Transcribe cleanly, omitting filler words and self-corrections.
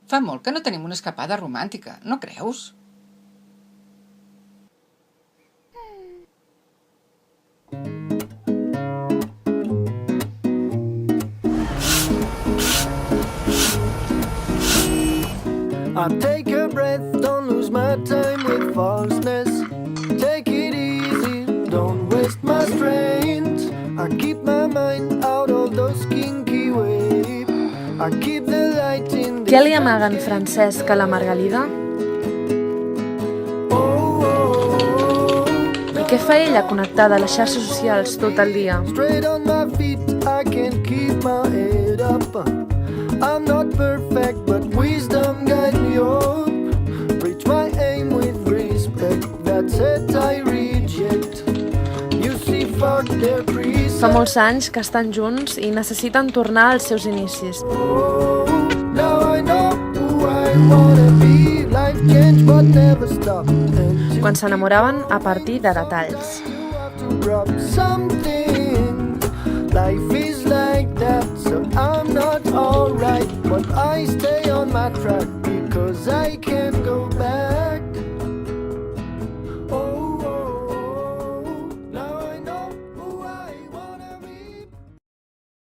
Fa molt que no tenim una escapada romàntica, no creus? I take a breath, don't lose my time with falseness. Take it easy, don't waste my strength. I keep my mind out of those kinky waves. I keep the light in the... Què li amaga en Francesc a la Margalida? I què fa ella connectada a les xarxes socials tot el dia? Straight on my feet, I can keep my head up. I'm not perfect, but wisdom guide me up. Reach my aim with respect, that's it, I reject. You see, fuck their precepts. Fa molts anys que estan junts i necessiten tornar als seus inicis. Now I know who I wanna be. Life change but never stop. Quan s'enamoraven a partir de detalls. Drop something. Life is